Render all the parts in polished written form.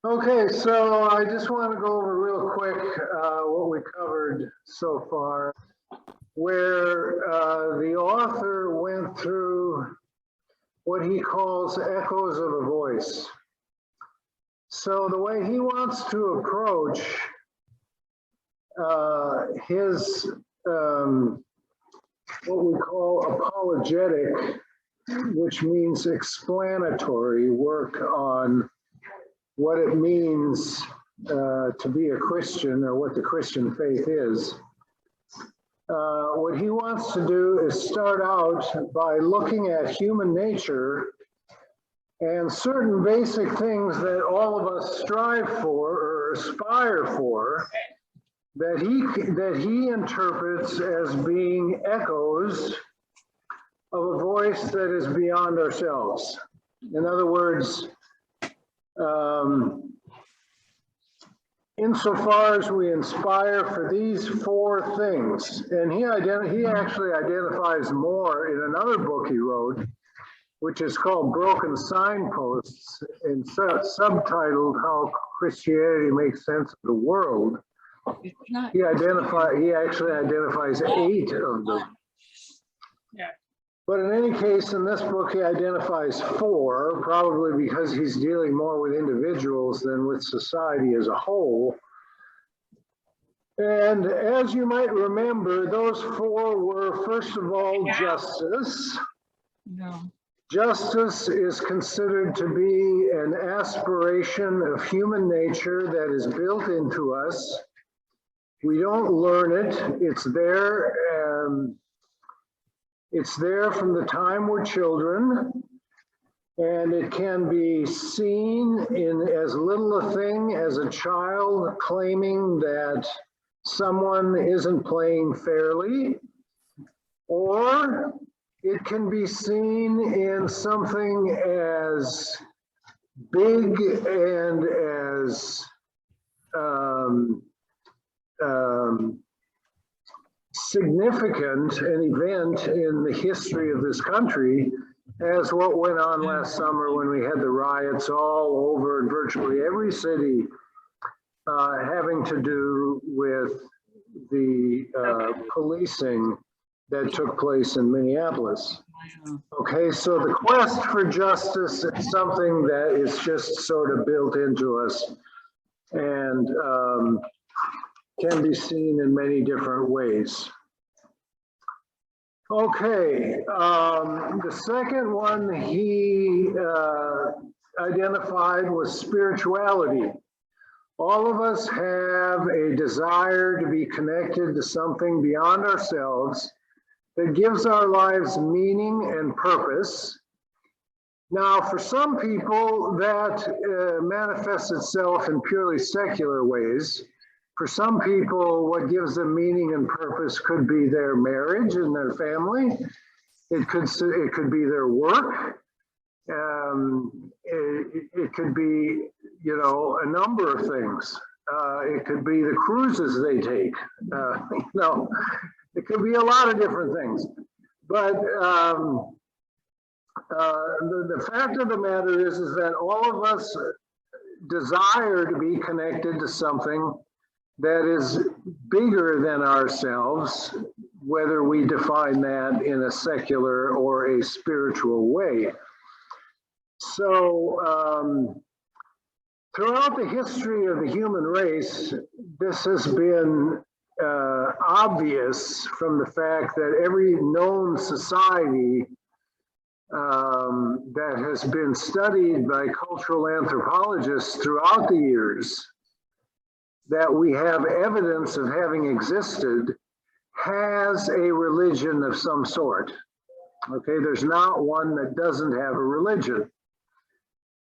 Okay, so I just want to go over real quick what we covered so far, where the author went through what he calls echoes of a voice. So the way he wants to approach his what we call apologetic, which means explanatory work on what it means to be a Christian, or what the Christian faith is. What he wants to do is start out by looking at human nature and certain basic things that all of us strive for or aspire for, that he interprets as being echoes of a voice that is beyond ourselves. In other words, insofar as we inspire for these four things, and he actually identifies more in another book he wrote, which is called Broken Signposts, and subtitled How Christianity Makes Sense of the World. He actually identifies 8 of them. Yeah. But in any case, in this book, he identifies 4, probably because he's dealing more with individuals than with society as a whole. And as you might remember, those 4 were, first of all, justice. No. Justice is considered to be an aspiration of human nature that is built into us. We don't learn it. It's there. It's there from the time we're children, and it can be seen in as little a thing as a child claiming that someone isn't playing fairly, or it can be seen in something as big and as significant an event in the history of this country as what went on last summer when we had the riots all over in virtually every city, having to do with the policing that took place in Minneapolis. Okay, so the quest for justice is something that is just sort of built into us and can be seen in many different ways. Okay, the second one he identified was spirituality. All of us have a desire to be connected to something beyond ourselves that gives our lives meaning and purpose. Now, for some people, that manifests itself in purely secular ways. For some people, what gives them meaning and purpose could be their marriage and their family. It could be their work. It could be, you know, a number of things. It could be the cruises they take. You know, it could be a lot of different things. But the fact of the matter is that all of us desire to be connected to something that is bigger than ourselves, whether we define that in a secular or a spiritual way. So throughout the history of the human race, this has been obvious from the fact that every known society that has been studied by cultural anthropologists throughout the years, that we have evidence of having existed, has a religion of some sort. Okay, there's not one that doesn't have a religion.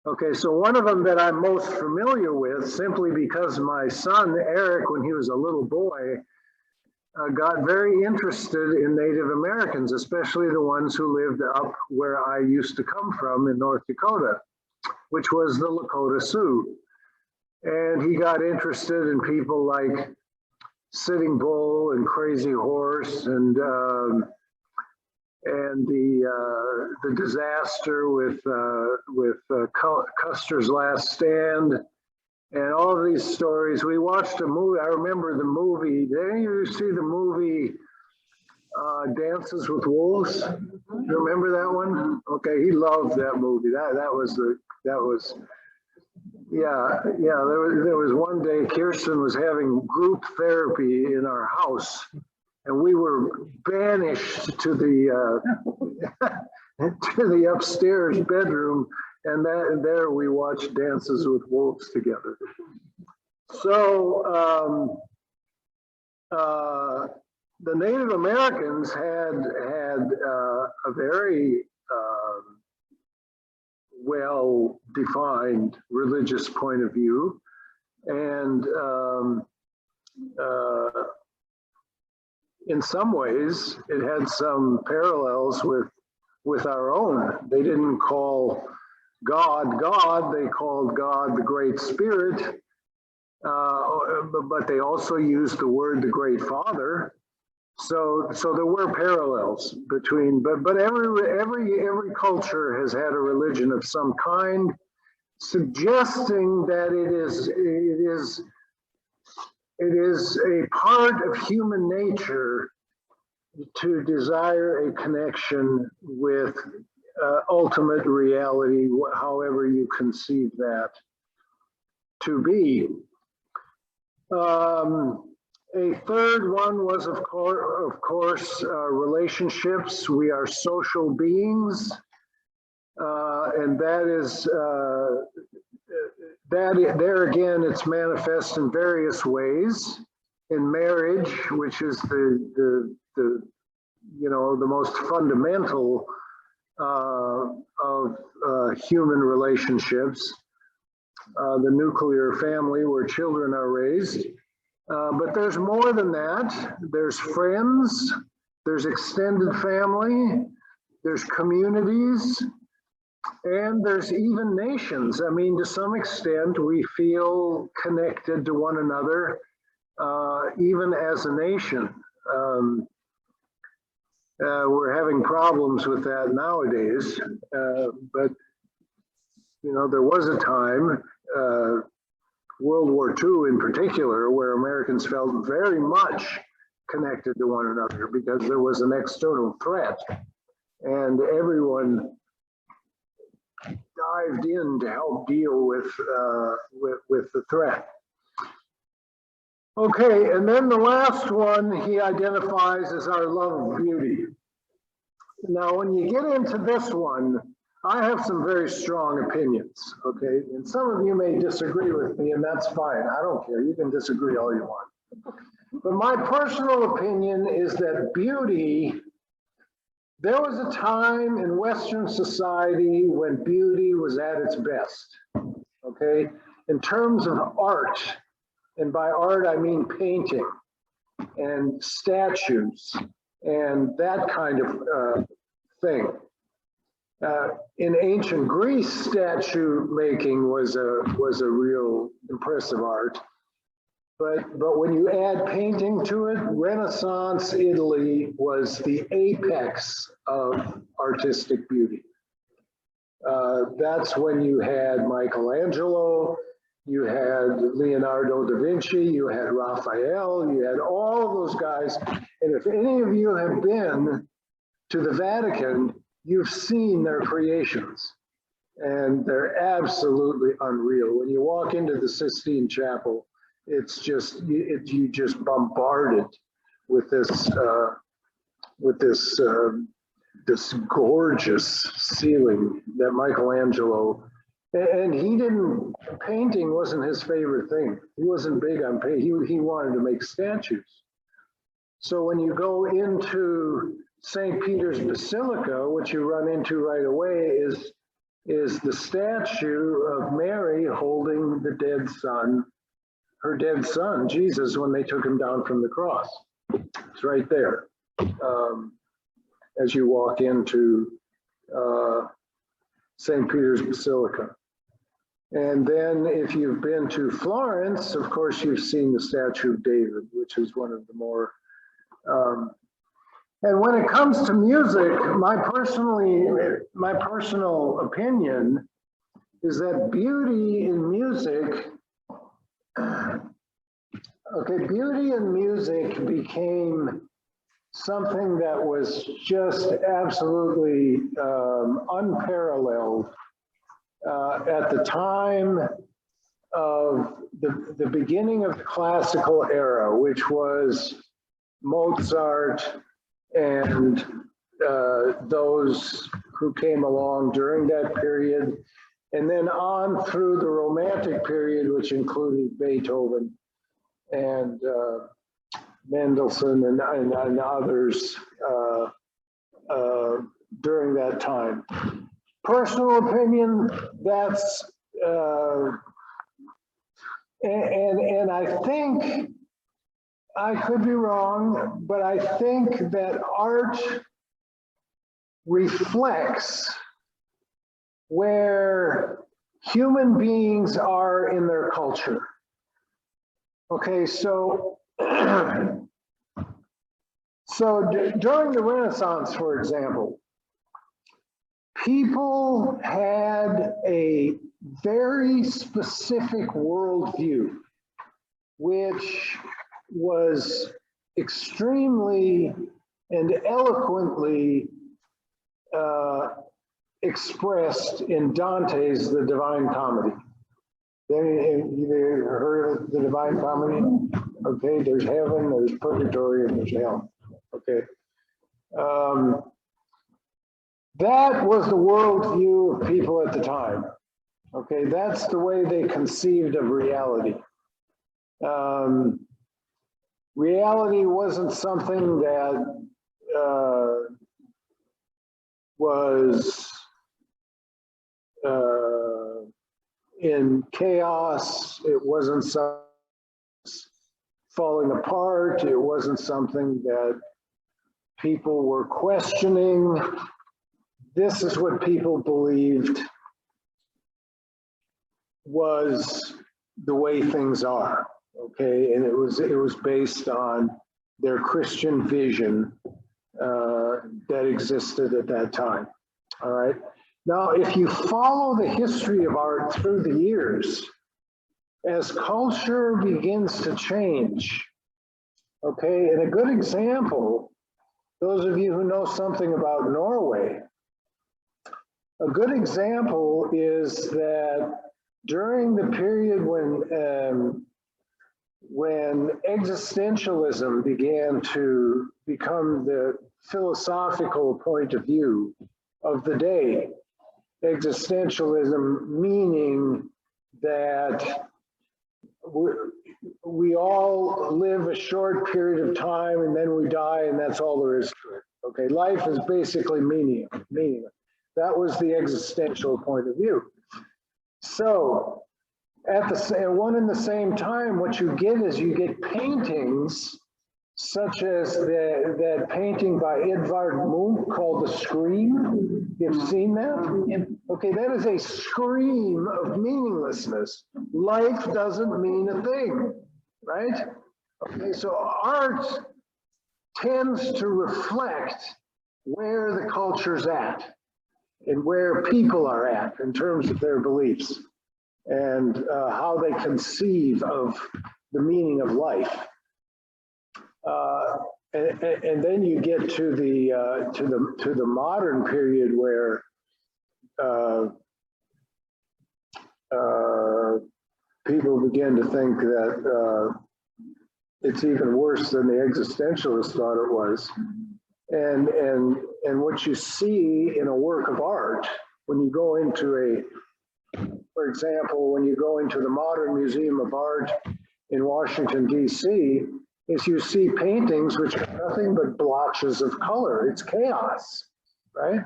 Okay, so one of them that I'm most familiar with, simply because my son Eric, when he was a little boy, got very interested in Native Americans, especially the ones who lived up where I used to come from in North Dakota, which was the Lakota Sioux. And he got interested in people like Sitting Bull and Crazy Horse and the disaster with Custer's Last Stand and all of these stories. We watched a movie. I remember the movie. Did you see the movie Dances with Wolves? You remember that one? Okay, he loved that movie. That was yeah. There was one day Kirsten was having group therapy in our house, and we were banished to the to the upstairs bedroom, and there we watched Dances with Wolves together. So the Native Americans had a very well-defined religious point of view, and in some ways, it had some parallels with our own. They didn't call God God; they called God the Great Spirit. But they also used the word the Great Father. So there were parallels between, but every culture has had a religion of some kind, suggesting that it is a part of human nature to desire a connection with ultimate reality, however you conceive that to be. A third one was, of course, relationships. We are social beings, and that is there again. It's manifest in various ways. In marriage, which is the most fundamental of human relationships. The nuclear family where children are raised. But there's more than that. There's friends, there's extended family, there's communities, and there's even nations. I mean, to some extent, we feel connected to one another, even as a nation. We're having problems with that nowadays, but there was a time, World War II in particular, where Americans felt very much connected to one another because there was an external threat, and everyone dived in to help deal with the threat. Okay, and then the last one he identifies as our love of beauty. Now, when you get into this one, I have some very strong opinions, okay? And some of you may disagree with me, and that's fine. I don't care. You can disagree all you want. But my personal opinion is that beauty, there was a time in Western society when beauty was at its best, okay? In terms of art, and by art I mean painting and statues and that kind of thing. In ancient Greece, statue making was a real impressive art. But when you add painting to it, Renaissance Italy was the apex of artistic beauty. That's when you had Michelangelo, you had Leonardo da Vinci, you had Raphael, you had all of those guys. And if any of you have been to the Vatican, you've seen their creations, and they're absolutely unreal. When you walk into the Sistine Chapel, it's just you just bombarded with this this gorgeous ceiling that Michelangelo, and painting wasn't his favorite thing. He wasn't big on painting. He wanted to make statues. So when you go into St. Peter's Basilica, what you run into right away is the statue of Mary holding the dead son, her dead son, Jesus, when they took him down from the cross. It's right there as you walk into St. Peter's Basilica. And then if you've been to Florence, of course, you've seen the statue of David, which is one of the more and when it comes to music, my personal opinion is that beauty in music Okay, beauty in music became something that was just absolutely unparalleled at the time of the beginning of the classical era, which was Mozart and those who came along during that period, and then on through the Romantic period, which included Beethoven and Mendelssohn and others during that time. Personal opinion, that's, and I think, I could be wrong, but I think that art reflects where human beings are in their culture. Okay, so during the Renaissance, for example, people had a very specific worldview, which was extremely and eloquently expressed in Dante's The Divine Comedy. Have you heard of the Divine Comedy? Okay, there's heaven, there's purgatory, and there's hell. Okay. That was the worldview of people at the time. Okay, that's the way they conceived of reality. Reality wasn't something that was in chaos. It wasn't something falling apart. It wasn't something that people were questioning. This is what people believed was the way things are, okay? And it was based on their Christian vision that existed at that time, all right? Now, if you follow the history of art through the years, as culture begins to change, okay, and a good example, those of you who know something about Norway, a good example is that during the period when existentialism began to become the philosophical point of view of the day, existentialism meaning that we all live a short period of time and then we die and that's all there is to it. Okay, life is basically meaningless. That was the existential point of view. So at one and the same time, what you get is you get paintings such as that painting by Edvard Munch called The Scream. You've seen that? Okay, that is a scream of meaninglessness. Life doesn't mean a thing, right? Okay, so art tends to reflect where the culture's at and where people are at in terms of their beliefs and how they conceive of the meaning of life. And then you get to the modern period where people begin to think that it's even worse than the existentialists thought it was. And what you see in a work of art, when you go into for example, when you go into the Modern Museum of Art in Washington, D.C., is you see paintings which are nothing but blotches of color. It's chaos, right?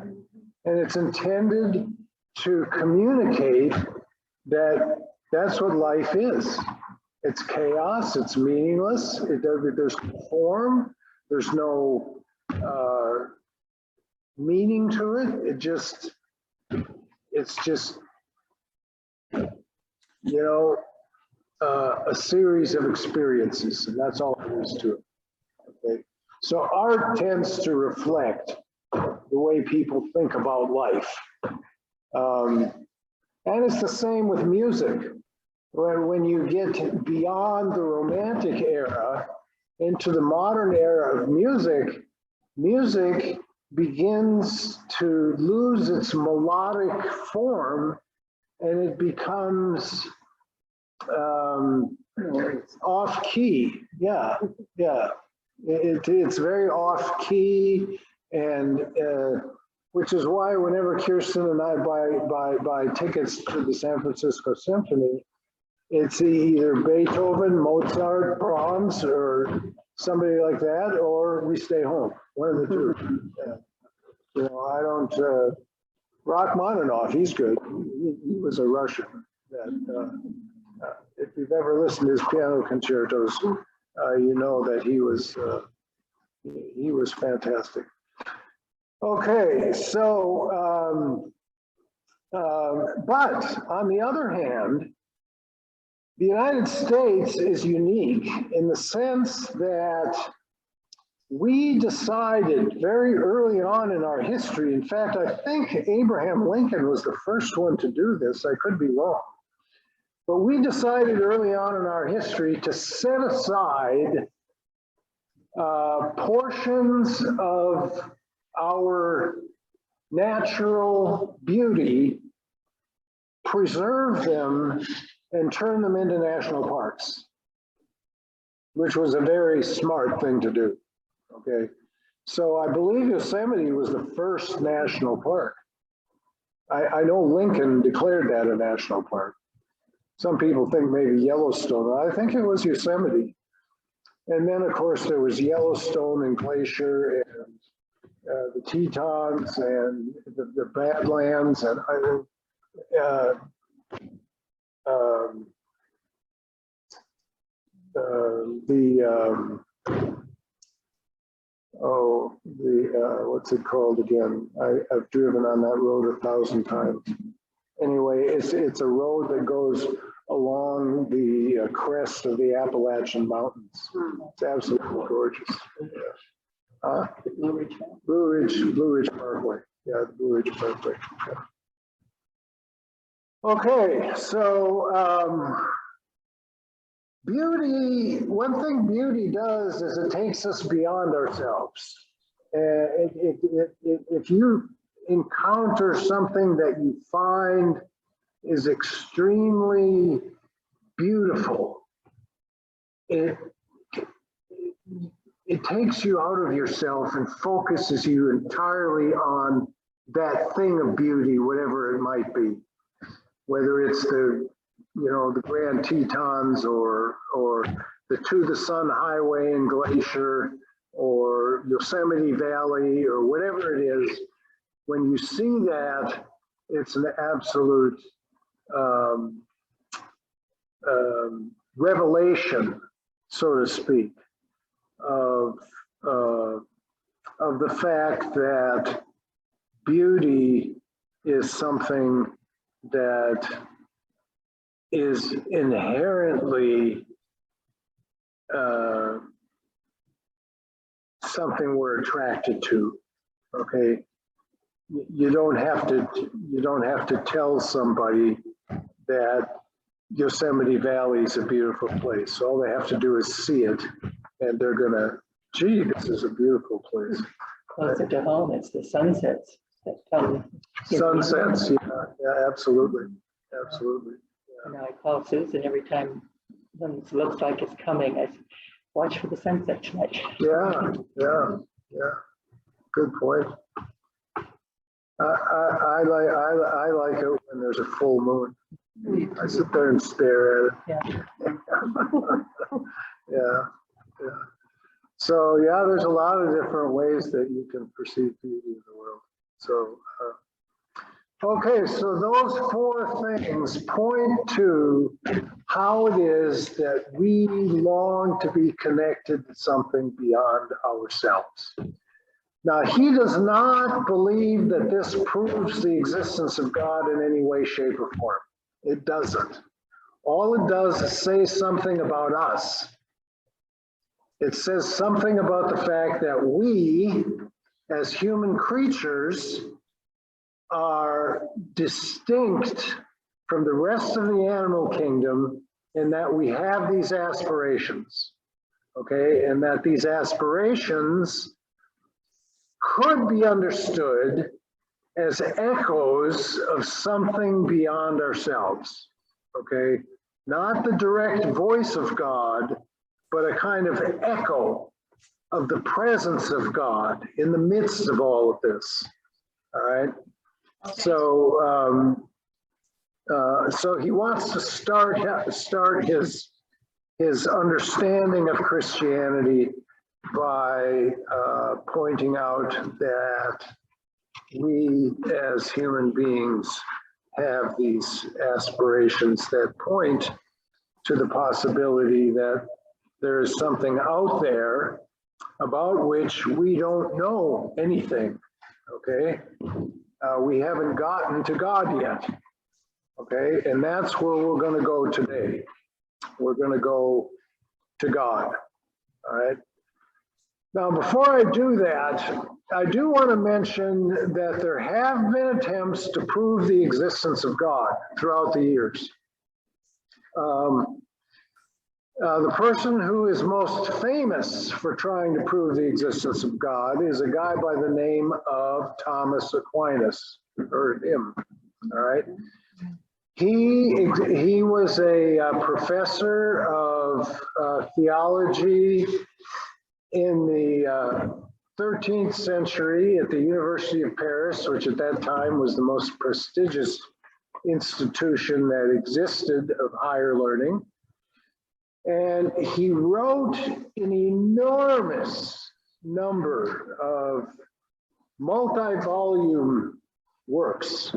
And it's intended to communicate that that's what life is. It's chaos, it's meaningless, there's no form, there's no meaning to it. It's just, you know, a series of experiences, and that's all there is to it. Okay, so art tends to reflect the way people think about life, and it's the same with music. when you get beyond the Romantic era into the modern era of music, music begins to lose its melodic form, and it becomes off key. Yeah, yeah. It's very off key, and which is why whenever Kirsten and I buy tickets to the San Francisco Symphony, it's either Beethoven, Mozart, Brahms, or somebody like that, or we stay home. One of the two. Yeah. You know, I don't. Rachmaninoff, he's good. He was a Russian. That if you've ever listened to his piano concertos, you know that he was fantastic. Okay, so but on the other hand, the United States is unique in the sense that we decided very early on in our history, in fact, I think Abraham Lincoln was the first one to do this, I could be wrong, but we decided early on in our history to set aside portions of our natural beauty, preserve them, and turn them into national parks, which was a very smart thing to do. Okay, so I believe Yosemite was the first national park. I know Lincoln declared that a national park. Some people think maybe Yellowstone. I think it was Yosemite. And then, of course, there was Yellowstone and Glacier and the Tetons and the Badlands and what's it called again? I've driven on that road 1,000 times. Anyway, it's a road that goes along the crest of the Appalachian Mountains. It's absolutely gorgeous. Yeah. Blue Ridge Parkway. Yeah, the Blue Ridge Parkway. Yeah. Okay, so beauty, one thing beauty does is it takes us beyond ourselves. If you encounter something that you find is extremely beautiful, it takes you out of yourself and focuses you entirely on that thing of beauty, whatever it might be, whether it's the Grand Tetons or the To the Sun Highway and Glacier or Yosemite Valley or whatever it is. When you see that, it's an absolute revelation, so to speak, of the fact that beauty is something that is inherently something we're attracted to. Okay, you don't have to tell somebody that Yosemite Valley is a beautiful place. All they have to do is see it, and they're gonna, gee, this is a beautiful place. Closer to home, it's the sunsets that come. Sunsets, yeah, absolutely, absolutely. You know, I call Susan every time when it looks like it's coming. I say, watch for the sunset tonight. Yeah. Good point. I like it when there's a full moon. I sit there and stare at it. Yeah. So yeah, there's a lot of different ways that you can perceive beauty in the world. So okay, so those four things point to how it is that we long to be connected to something beyond ourselves. Now, he does not believe that this proves the existence of God in any way, shape, or form. It doesn't. All it does is say something about us. It says something about the fact that we, as human creatures, are distinct from the rest of the animal kingdom in that we have these aspirations, okay, and that these aspirations could be understood as echoes of something beyond ourselves, okay? Not the direct voice of God, but a kind of echo of the presence of God in the midst of all of this, all right? Okay. So he wants to start his understanding of Christianity by pointing out that we as human beings have these aspirations that point to the possibility that there is something out there about which we don't know anything, okay? We haven't gotten to God yet, okay? And that's where we're going to go today. We're going to go to God, all right? Now, before I do that, I do want to mention that there have been attempts to prove the existence of God throughout the years. The person who is most famous for trying to prove the existence of God is a guy by the name of Thomas Aquinas. You've heard of him, all right? He was a professor of theology in the 13th century at the University of Paris, which at that time was the most prestigious institution that existed of higher learning. And he wrote an enormous number of multi-volume works.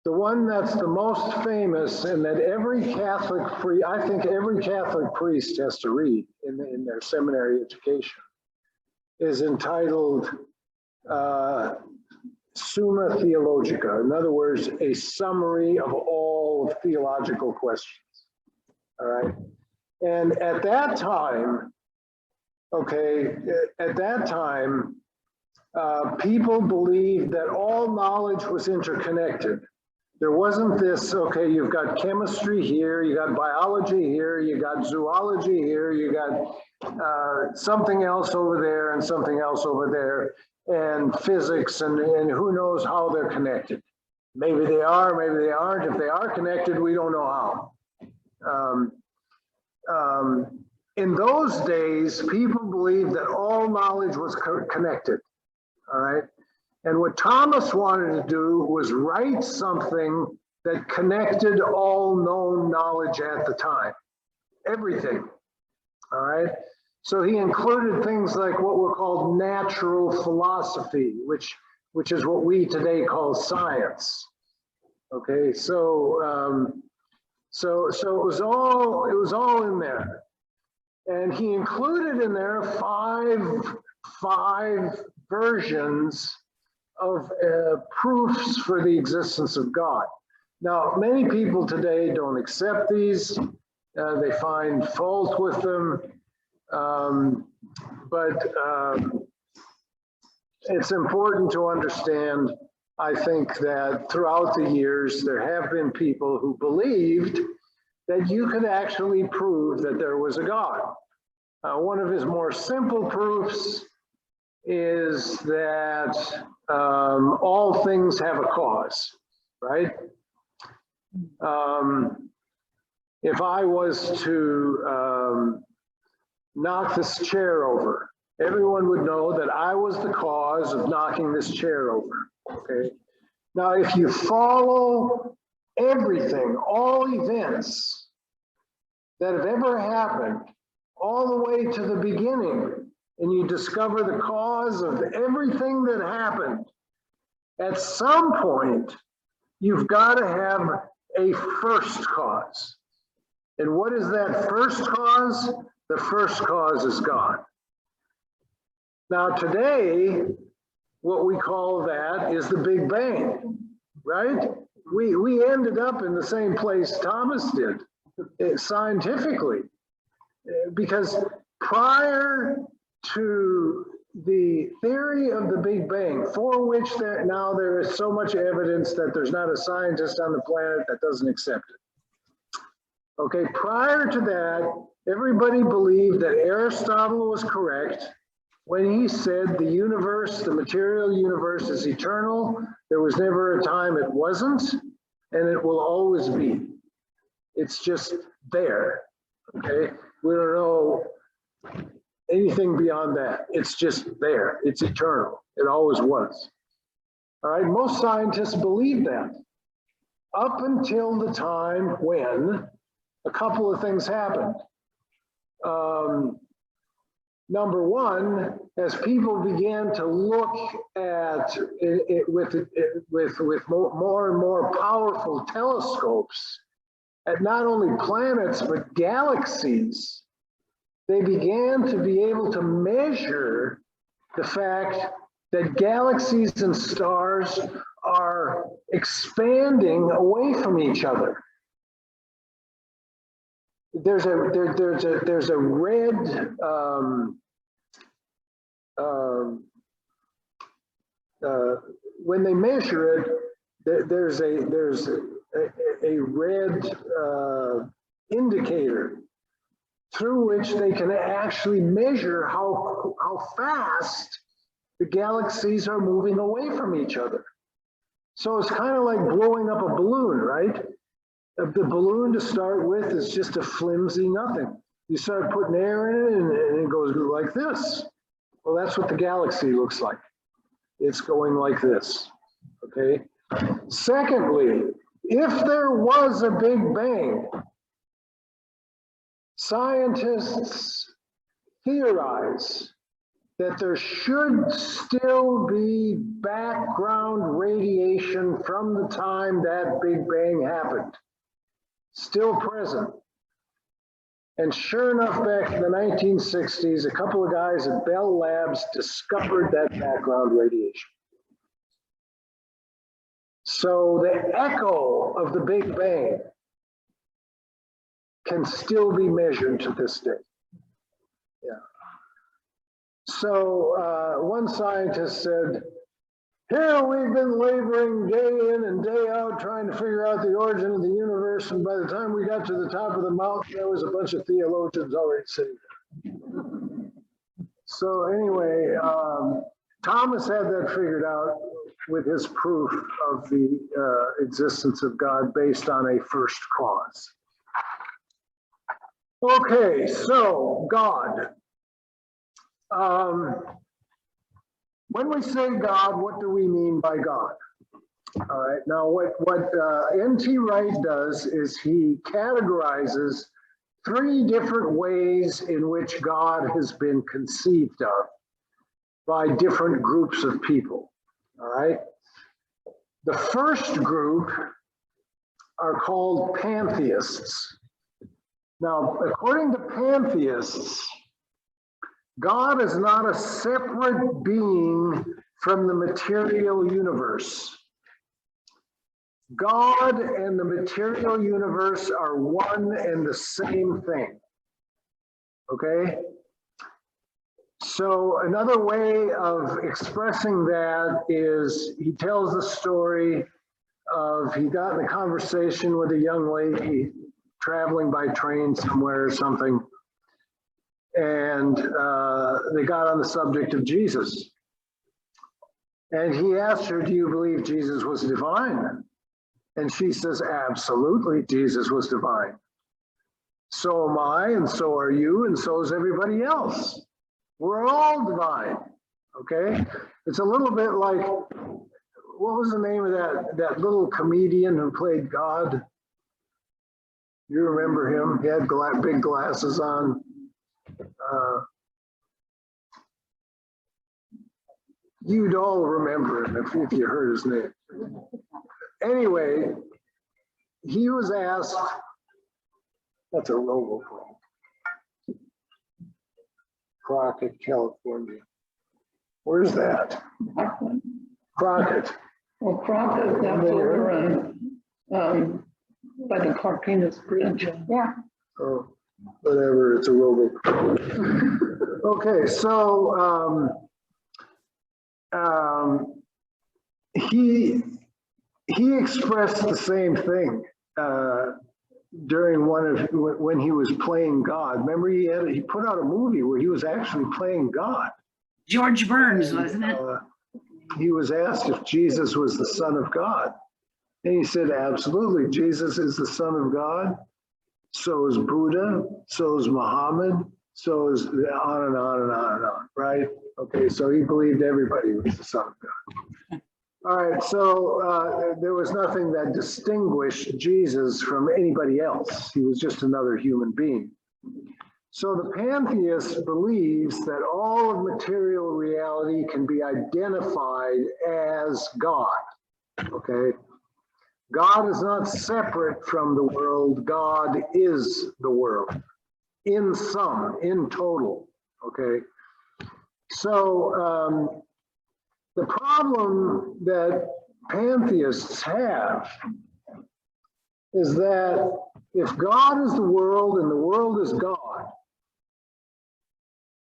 The one that's the most famous and that every Catholic priest, I think every Catholic priest has to read in their seminary education, is entitled Summa Theologica. In other words, a summary of all theological questions. All right. And at that time, okay, people believed that all knowledge was interconnected. There wasn't this, okay, you've got chemistry here, you got biology here, you got zoology here, you got something else over there and something else over there, and physics, and who knows how they're connected. Maybe they are, maybe they aren't. If they are connected, we don't know how. In those days, people believed that all knowledge was connected, all right? And what Thomas wanted to do was write something that connected all known knowledge at the time, everything, all right? So he included things like what were called natural philosophy, which is what we today call science. Okay, so it was all in there, and he included in there five versions of proofs for the existence of God. Now, many people today don't accept these. They find fault with them. But it's important to understand, I think, that throughout the years, there have been people who believed that you could actually prove that there was a God. One of his more simple proofs is that all things have a cause, right? If I was to knock this chair over, everyone would know that I was the cause of knocking this chair over, okay? Now, if you follow everything, all events that have ever happened, all the way to the beginning, and you discover the cause of everything that happened, at some point, you've got to have a first cause. And what is that first cause? The first cause is God. Now today, what we call that is the Big Bang, right? We ended up in the same place Thomas did, scientifically, because prior to the theory of the Big Bang, for which there is so much evidence that there's not a scientist on the planet that doesn't accept it. Okay, prior to that, everybody believed that Aristotle was correct when he said the universe, the material universe, is eternal. There was never a time it wasn't, and it will always be. It's just there. Okay, we don't know anything beyond that. It's just there. It's eternal. It always was. All right, most scientists believe that up until the time when a couple of things happened. Number one, as people began to look at it with more and more powerful telescopes at not only planets but galaxies, they began to be able to measure the fact that galaxies and stars are expanding away from each other. There's a red when they measure it, there's a red indicator through which they can actually measure how fast the galaxies are moving away from each other. So it's kind of like blowing up a balloon, right? The balloon to start with is just a flimsy nothing. You start putting air in it and it goes like this. Well, that's what the galaxy looks like. It's going like this, okay? Secondly, if there was a Big Bang, scientists theorize that there should still be background radiation from the time that Big Bang happened, still present. And sure enough, back in the 1960s, a couple of guys at Bell Labs discovered that background radiation. So the echo of the Big Bang can still be measured to this day. Yeah. So one scientist said, here we've been laboring day in and day out trying to figure out the origin of the universe, and by the time we got to the top of the mountain, there was a bunch of theologians already sitting there. So anyway, Thomas had that figured out with his proof of the existence of God based on a first cause. Okay, so God. When we say God, what do we mean by God? All right, now what N.T. Wright does is he categorizes three different ways in which God has been conceived of by different groups of people. All right, the first group are called Pantheists. Now, according to Pantheists, God is not a separate being from the material universe. God and the material universe are one and the same thing. Okay? So another way of expressing that is he tells the story of he got in a conversation with a young lady traveling by train somewhere or something. And they got on the subject of Jesus. And he asked her, do you believe Jesus was divine? And she says, absolutely, Jesus was divine. So am I, and so are you, and so is everybody else. We're all divine, okay? It's a little bit like, what was the name of that little comedian who played God? You remember him? He had big glasses on. You'd all remember him if you heard his name. Anyway, he was asked, that's a robophone. Crockett, California. Where's that? Crockett. Well, Crockett, that's over by the Aquinas Bridge. Yeah. Oh, whatever, it's a robophone. Okay, so he expressed the same thing during when he was playing God. Remember, he put out a movie where he was actually playing God. George Burns, wasn't it? He was asked if Jesus was the Son of God. And he said, absolutely, Jesus is the Son of God. So is Buddha, so is Muhammad, so is on and on and on and on, right? Okay, so he believed everybody was the Son of God. All right, so there was nothing that distinguished Jesus from anybody else. He was just another human being. So the pantheist believes that all of material reality can be identified as God, okay? God is not separate from the world. God is the world in sum, in total, okay? So the problem that pantheists have is that if God is the world and the world is God,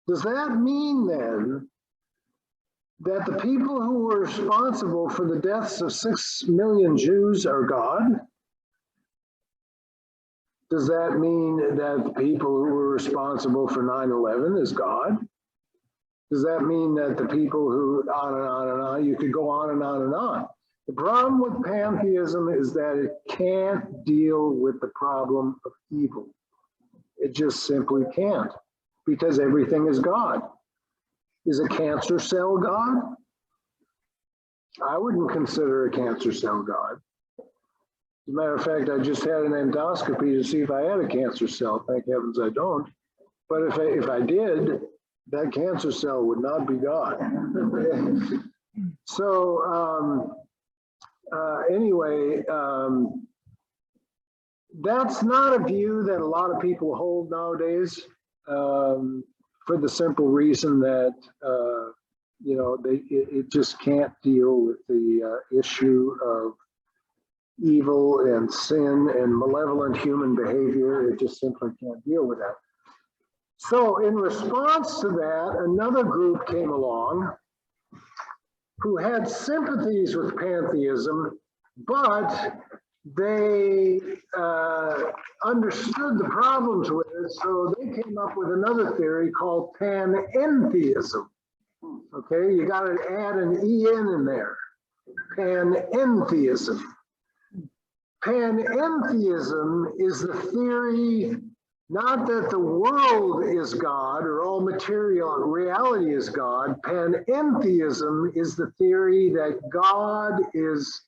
does that mean then that the people who were responsible for the deaths of 6 million Jews are God? Does that mean that the people who were responsible for 9/11 is God? Does that mean that the people who, on and on and on, you could go on and on and on. The problem with pantheism is that it can't deal with the problem of evil. It just simply can't, because everything is God. Is a cancer cell God? I wouldn't consider a cancer cell God. As a matter of fact, I just had an endoscopy to see if I had a cancer cell. Thank heavens I don't. But if I did, that cancer cell would not be God. So anyway, that's not a view that a lot of people hold nowadays, for the simple reason that you know, it just can't deal with the issue of evil and sin and malevolent human behavior. It just simply can't deal with that. So in response to that, another group came along who had sympathies with pantheism, but they understood the problems with it, so they came up with another theory called Panentheism. Okay, you got to add an en in there. Panentheism. Panentheism is the theory not that the world is God or all material reality is God. Panentheism is the theory that God is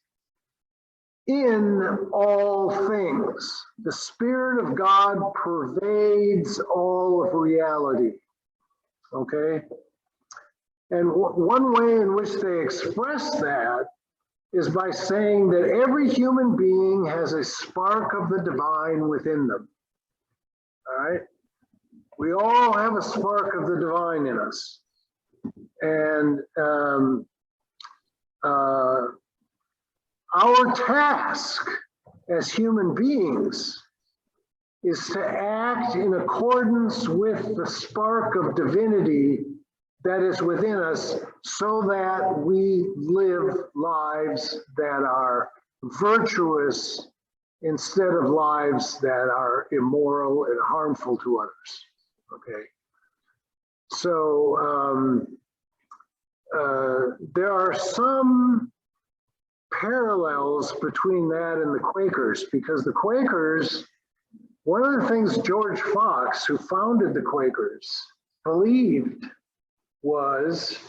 in all things. The Spirit of God pervades all of reality. Okay? And one way in which they express that is by saying that every human being has a spark of the divine within them. All right? We all have a spark of the divine in us. And our task as human beings is to act in accordance with the spark of divinity that is within us, so that we live lives that are virtuous instead of lives that are immoral and harmful to others. Okay. So there are some parallels between that and the Quakers, because the Quakers, one of the things George Fox, who founded the Quakers, believed was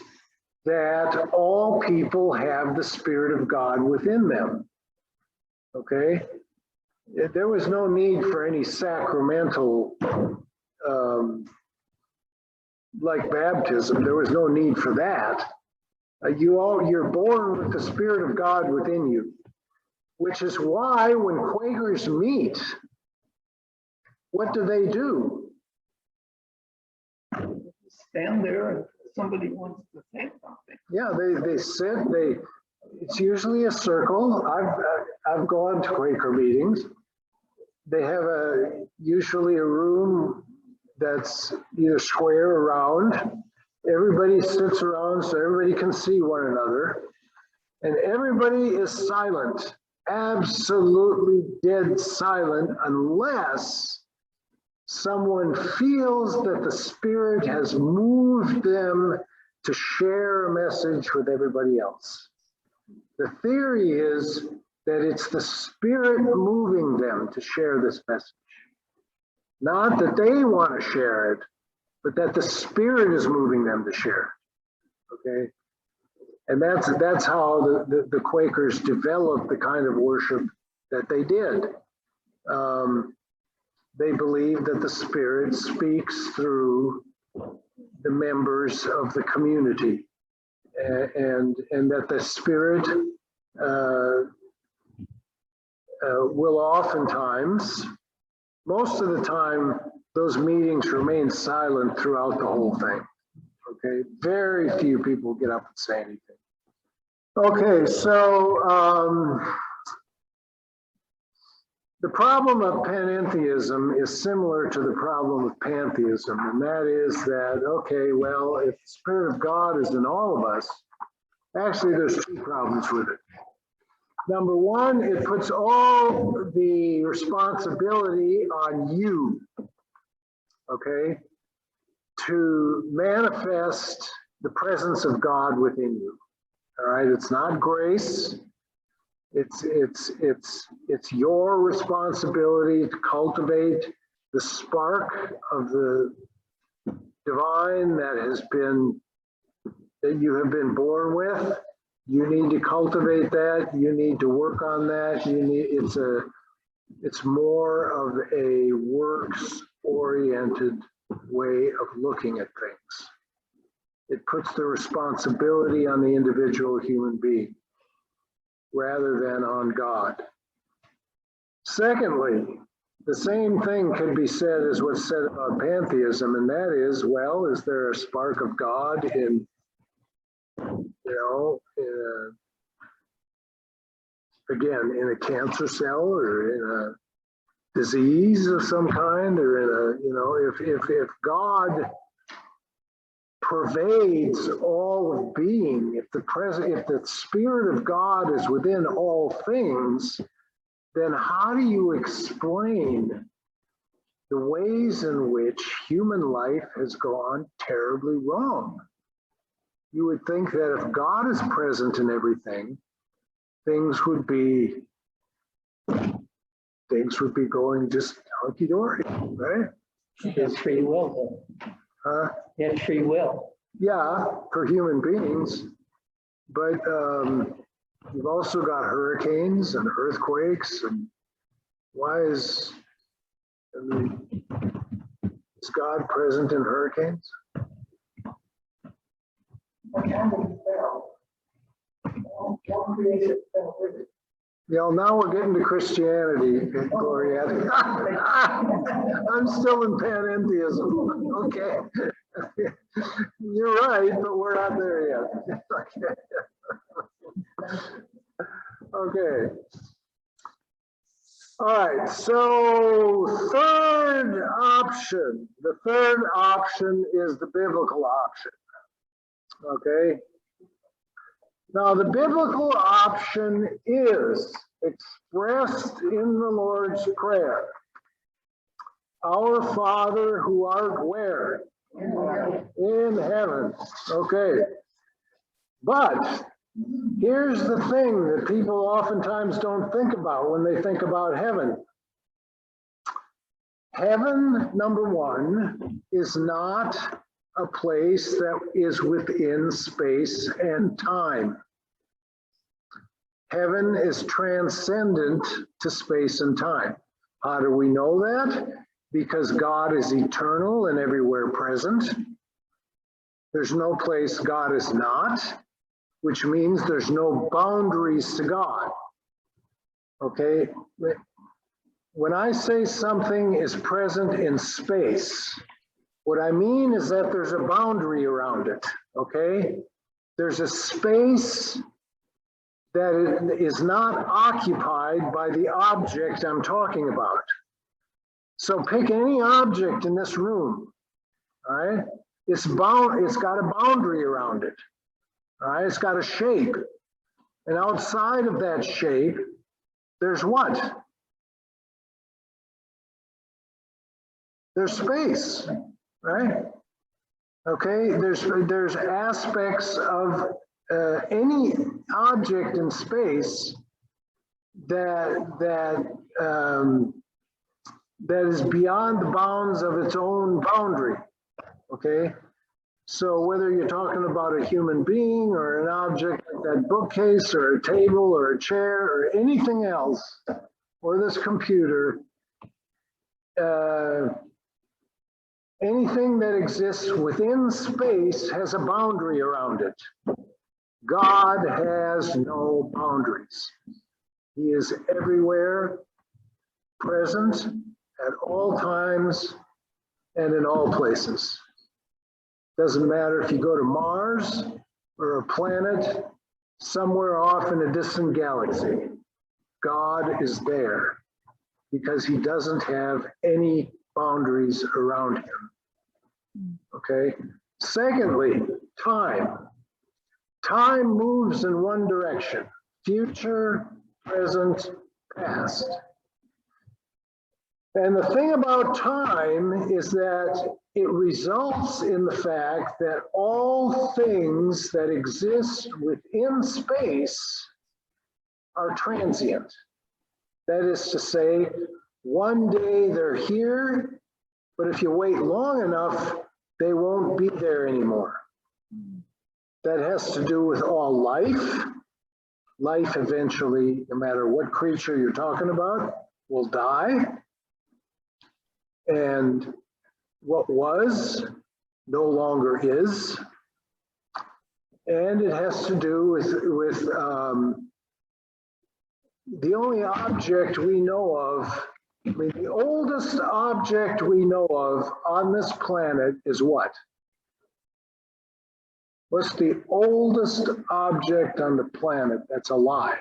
that all people have the Spirit of God within them. Okay? There was no need for any sacramental, like baptism. There was no need for that. You're born with the Spirit of God within you, which is why when Quakers meet, what do? Stand there and somebody wants to say something. Yeah, they sit. It's usually a circle. I've gone to Quaker meetings. They have usually a room that's either square or round, Everybody sits around so everybody can see one another, and everybody is silent, absolutely dead silent, unless someone feels that the Spirit has moved them to share a message with everybody else. The theory is that it's the Spirit moving them to share this message. Not that they want to share it, but that the Spirit is moving them to share. Okay? And that's how the Quakers developed the kind of worship that they did. They believe that the Spirit speaks through the members of the community, and that the Spirit will oftentimes, most of the time, those meetings remain silent throughout the whole thing. Okay, very few people get up and say anything. Okay, so the problem of panentheism is similar to the problem of pantheism, and that is that, okay, well, if the Spirit of God is in all of us, actually there's two problems with it. Number one, it puts all the responsibility on you, okay, to manifest the presence of God within you. All right, it's not grace. It's your responsibility to cultivate the spark of the divine that you have been born with. You need to cultivate that. You need to work on that. It's more of a works-oriented way of looking at things. It puts the responsibility on the individual human being rather than on God. Secondly, the same thing could be said as what's said about pantheism, and that is, well, is there a spark of God in, again, in a cancer cell or in a disease of some kind, or in a, if God pervades all of being, if the Spirit of God is within all things, then how do you explain the ways in which human life has gone terribly wrong? You would think that if God is present in everything, things would be going just hunky-dory, right? You have free will, though. Huh? You have free will. Yeah, for human beings, but you've also got hurricanes and earthquakes, and is God present in hurricanes? Now we're getting to Christianity, Gloria. I'm still in panentheism. Okay. You're right, but we're not there yet. Okay. All right, so the third option is the biblical option. Okay. Now, the biblical option is expressed in the Lord's Prayer. Our Father who art where? In heaven. Okay. But here's the thing that people oftentimes don't think about when they think about heaven. Heaven, number one, is not a place that is within space and time. Heaven is transcendent to space and time. How do we know that? Because God is eternal and everywhere present. There's no place God is not, which means there's no boundaries to God. Okay? When I say something is present in space, what I mean is that there's a boundary around it, okay? There's a space that is not occupied by the object I'm talking about. So pick any object in this room, all right? It's got a boundary around it. All right, it's got a shape. And outside of that shape, there's what? There's space, right? Okay, there's aspects of any object in space that is beyond the bounds of its own boundary. Okay, so whether you're talking about a human being or an object like that bookcase or a table or a chair or anything else, or this computer, anything that exists within space has a boundary around it. God has no boundaries. He is everywhere, present at all times and in all places. Doesn't matter if you go to Mars or a planet somewhere off in a distant galaxy. God is there because he doesn't have any boundaries around him. Okay. Secondly, time. Time moves in one direction: future, present, past. And the thing about time is that it results in the fact that all things that exist within space are transient. That is to say, one day they're here, but if you wait long enough, they won't be there anymore. That has to do with all life. Life eventually, no matter what creature you're talking about, will die. And what was no longer is. And it has to do with the only object we know of, I mean, the oldest object we know of on this planet is what? What's the oldest object on the planet that's alive?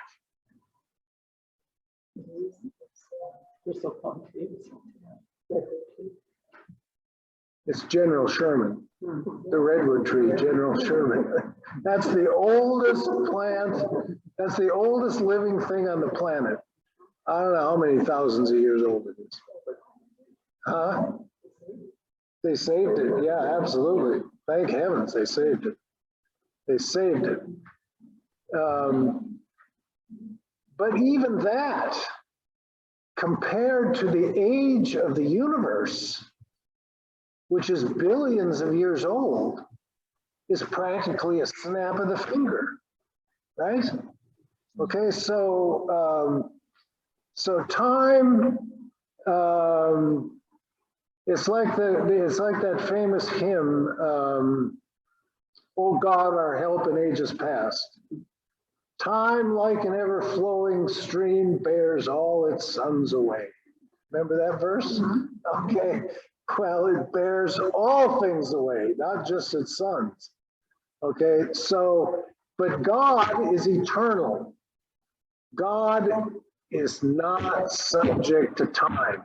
It's General Sherman, the redwood tree, General Sherman. That's the oldest plant, that's the oldest living thing on the planet. I don't know how many thousands of years old it is. Huh? They saved it, yeah, absolutely. Thank heavens they saved it. They saved it. But even that, compared to the age of the universe, which is billions of years old, is practically a snap of the finger, right? Okay, so time, it's like that famous hymn, "O God, our help in ages past. Time, like an ever-flowing stream, bears all its sons away." Remember that verse? Mm-hmm. Okay. Well, it bears all things away, not just its sons. Okay, so, but God is eternal. God is not subject to time.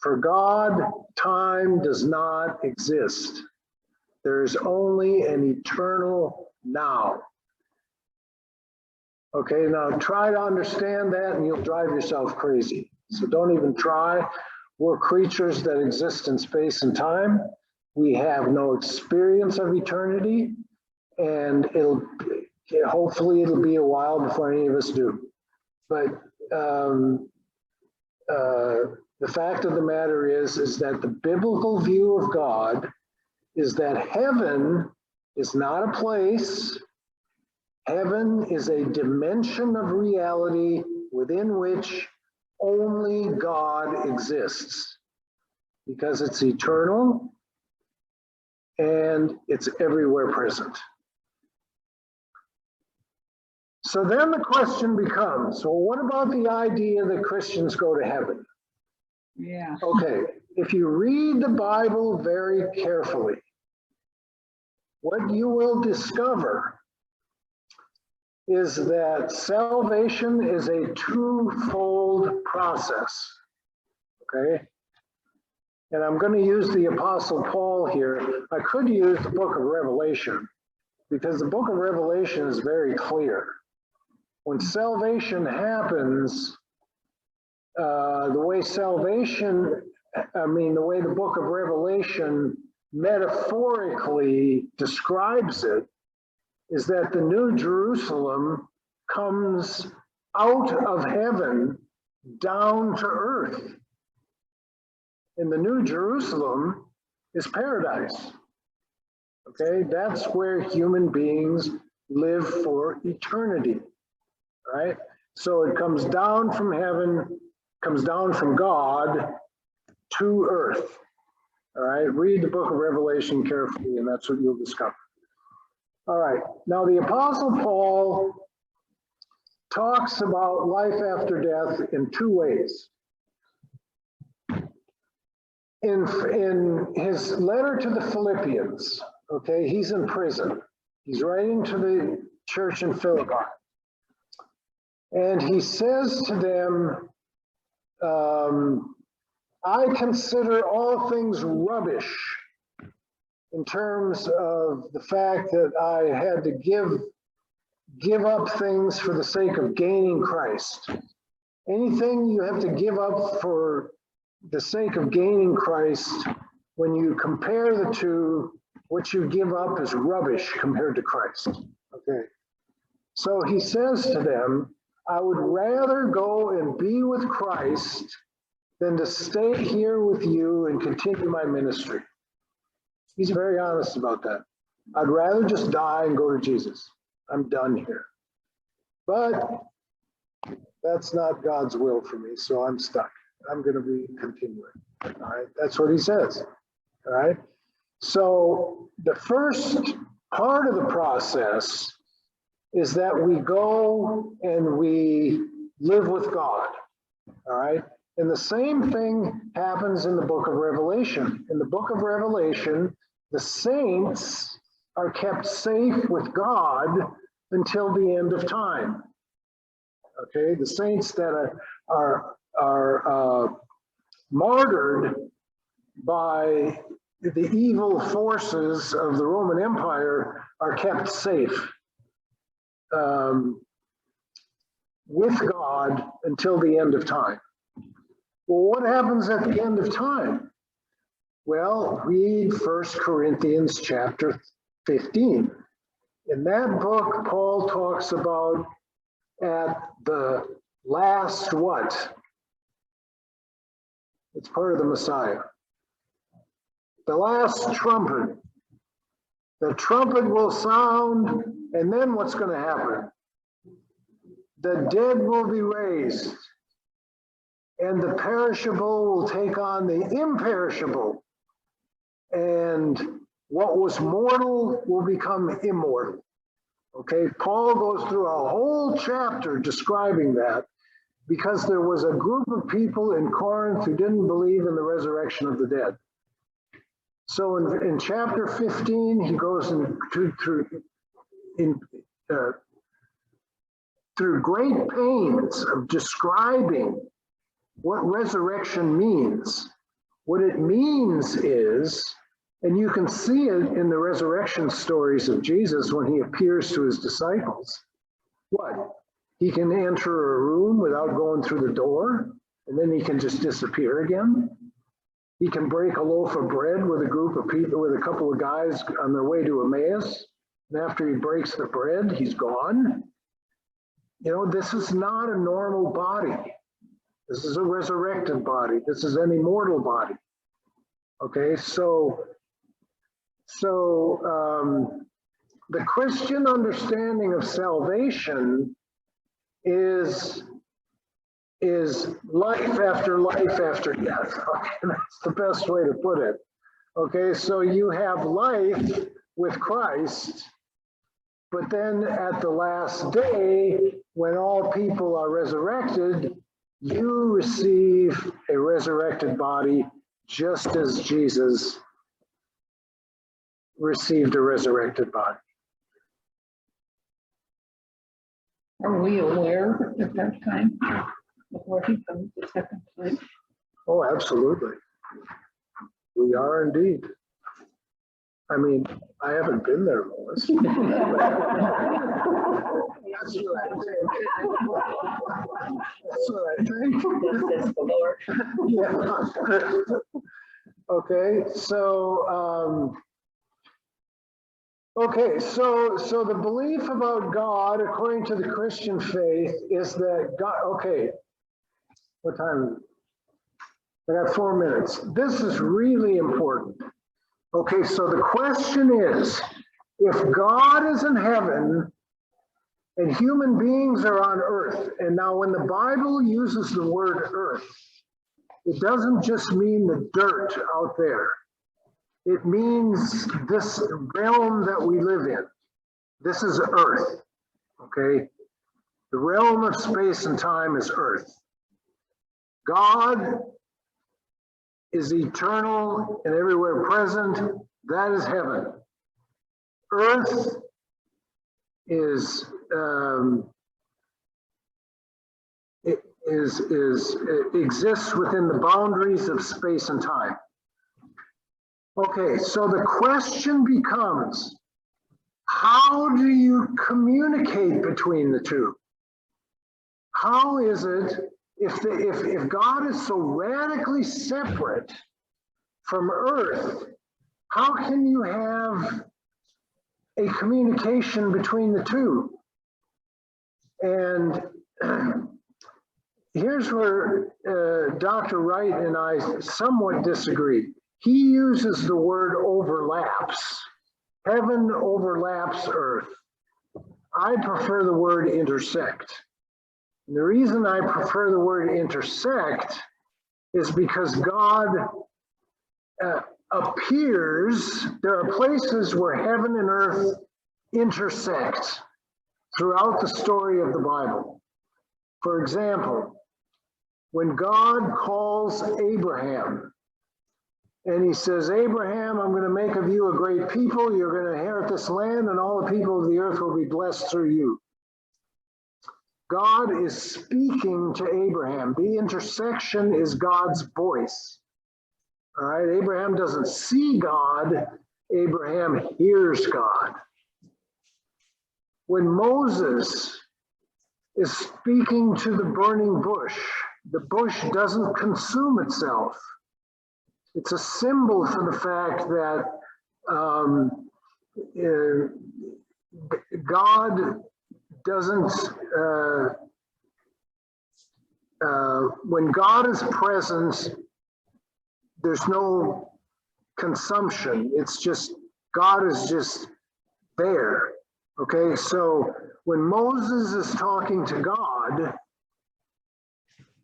For God, time does not exist. There is only an eternal now. Okay, now try to understand that and you'll drive yourself crazy. So don't even try. We're creatures that exist in space and time. We have no experience of eternity, and hopefully it'll be a while before any of us do. But the fact of the matter is that the biblical view of God is that heaven is not a place. Heaven is a dimension of reality within which only God exists, because it's eternal and it's everywhere present. So then the question becomes, well, what about the idea that Christians go to heaven? Yeah. Okay, if you read the Bible very carefully, what you will discover is that salvation is a twofold process, okay? And I'm going to use the Apostle Paul here. I could use the book of Revelation because the book of Revelation is very clear. When salvation happens, the way the book of Revelation metaphorically describes it is that the New Jerusalem comes out of heaven down to earth. And the New Jerusalem is paradise. Okay, that's where human beings live for eternity, right? So it comes down from heaven, comes down from God to earth. All right, read the book of Revelation carefully, and that's what you'll discover. All right, now the Apostle Paul talks about life after death in two ways. In his letter to the Philippians, okay, he's in prison. He's writing to the church in Philippi. And he says to them, I consider all things rubbish in terms of the fact that I had to give up things for the sake of gaining Christ. Anything you have to give up for the sake of gaining Christ, when you compare the two, what you give up is rubbish compared to Christ. Okay. So he says to them, I would rather go and be with Christ than to stay here with you and continue my ministry. He's very honest about that. I'd rather just die and go to Jesus. I'm done here. But that's not God's will for me, so I'm stuck. I'm going to be continuing. All right, that's what he says. All right. So the first part of the process is that we go and we live with God. All right. And the same thing happens in the book of Revelation. In the book of Revelation, the saints are kept safe with God until the end of time. Okay, the saints that are martyred by the evil forces of the Roman Empire are kept safe with God until the end of time. Well, what happens at the end of time? Well, read 1 Corinthians chapter 15. In that book, Paul talks about at the last what? It's part of the Messiah. The last trumpet. The trumpet will sound, and then what's going to happen? The dead will be raised, and the perishable will take on the imperishable, and what was mortal will become immortal. Okay, Paul goes through a whole chapter describing that because there was a group of people in Corinth who didn't believe in the resurrection of the dead. So in chapter 15, he goes through great pains of describing what resurrection means. What it means is, and you can see it in the resurrection stories of Jesus when he appears to his disciples. What? He can enter a room without going through the door, and then he can just disappear again. He can break a loaf of bread with a group of people, with a couple of guys on their way to Emmaus. And after he breaks the bread, he's gone. You know, this is not a normal body. This is a resurrected body. This is an immortal body. Okay, so the Christian understanding of salvation is life after life after death. Okay, that's the best way to put it. Okay, so you have life with Christ, but then at the last day, when all people are resurrected, you receive a resurrected body just as Jesus received a resurrected body. Are we aware at that time before he comes the second time? Oh, absolutely. We are indeed. I mean, I haven't been there, Lois. That's what I think. That's what I think. Thus says the Lord. Yeah. Okay, so so the belief about God, according to the Christian faith, is that God. Okay, what time? I got 4 minutes. This is really important. Okay, so the question is, if God is in heaven and human beings are on earth, and now when the Bible uses the word earth, it doesn't just mean the dirt out there. It means this realm that we live in. This is earth, okay? The realm of space and time is earth. God is eternal and everywhere present. That is heaven. Earth is it exists within the boundaries of space and time. Okay, so the question becomes, how do you communicate between the two? How is it, if God is so radically separate from earth, how can you have a communication between the two? And here's where Dr. Wright and I somewhat disagree. He uses the word overlaps. Heaven overlaps earth. I prefer the word intersect. And the reason I prefer the word intersect is because God appears, there are places where heaven and earth intersect throughout the story of the Bible. For example, when God calls Abraham and he says, Abraham, I'm going to make of you a great people. You're going to inherit this land and all the people of the earth will be blessed through you. God is speaking to Abraham. The intersection is God's voice. All right, Abraham doesn't see God. Abraham hears God. When Moses is speaking to the burning bush, the bush doesn't consume itself. It's a symbol for the fact that God doesn't, when God is present, there's no consumption. It's just, God is just there. Okay, so when Moses is talking to God,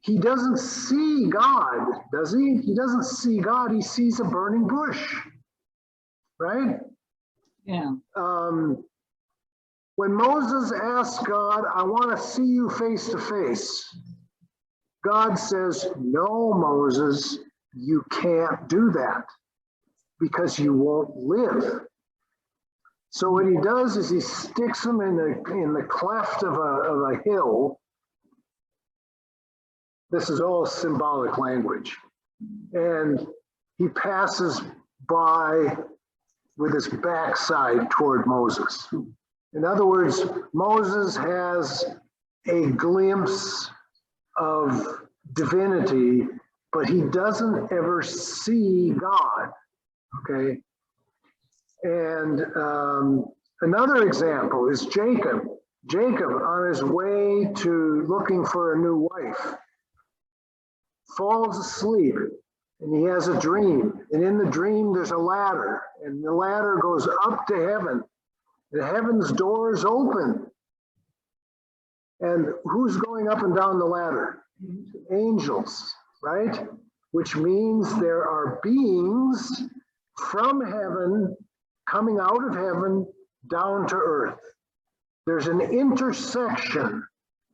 he doesn't see God, does he? He doesn't see God, he sees a burning bush, right? Yeah. When Moses asks God, I want to see you face to face, God says, no, Moses, you can't do that because you won't live. So what he does is he sticks him in the cleft of a hill. This is all symbolic language. And he passes by with his backside toward Moses. In other words, Moses has a glimpse of divinity, but he doesn't ever see God, okay? And another example is Jacob. Jacob, on his way to looking for a new wife, falls asleep and he has a dream. And in the dream, there's a ladder, and the ladder goes up to heaven. The heaven's door is open. And who's going up and down the ladder? Angels, right? Which means there are beings from heaven coming out of heaven down to earth. There's an intersection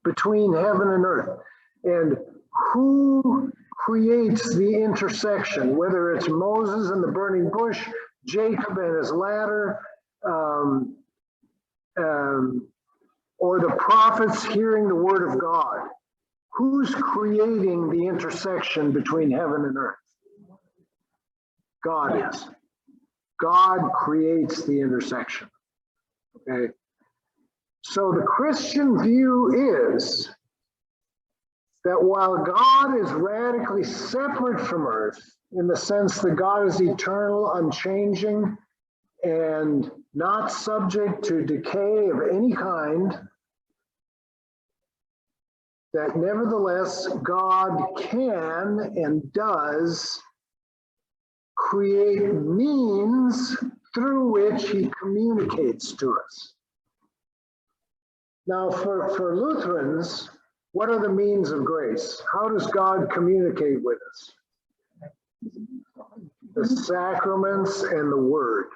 between heaven and earth. And who creates the intersection? Whether it's Moses and the burning bush, Jacob and his ladder, or the prophets hearing the word of God. Who's creating the intersection between heaven and earth? God is. God creates the intersection. Okay. So the Christian view is that while God is radically separate from earth, in the sense that God is eternal, unchanging, and not subject to decay of any kind, that nevertheless God can and does create means through which he communicates to us. Now, for Lutherans, what are the means of grace? How does God communicate with us? The sacraments and the word.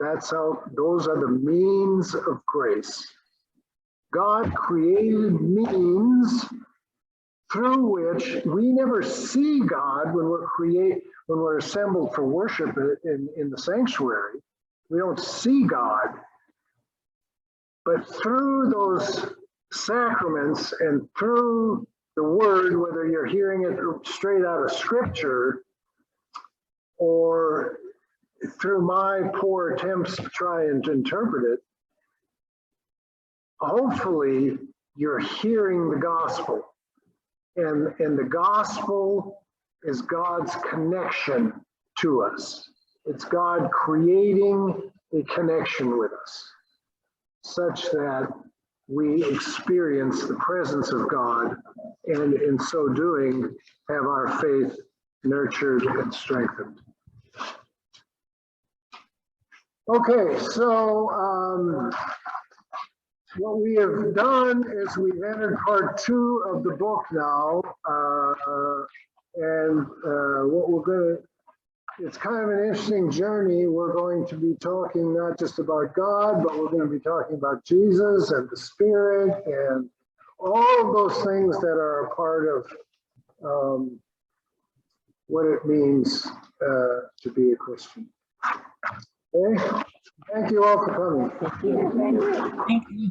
That's how, those are the means of grace. God created means through which we never see God when we're assembled for worship in the sanctuary. We don't see God. But through those sacraments and through the word, whether you're hearing it straight out of scripture or through my poor attempts to try and interpret it, hopefully you're hearing the gospel. And the gospel is God's connection to us. It's God creating a connection with us, such that we experience the presence of God, and in so doing, have our faith nurtured and strengthened. Okay, so what we have done is we've entered part 2 of the book now, and what we're going to, it's kind of an interesting journey. We're going to be talking not just about God, but we're going to be talking about Jesus and the Spirit and all of those things that are a part of what it means to be a Christian. Okay? Thank you all for coming. Thank you.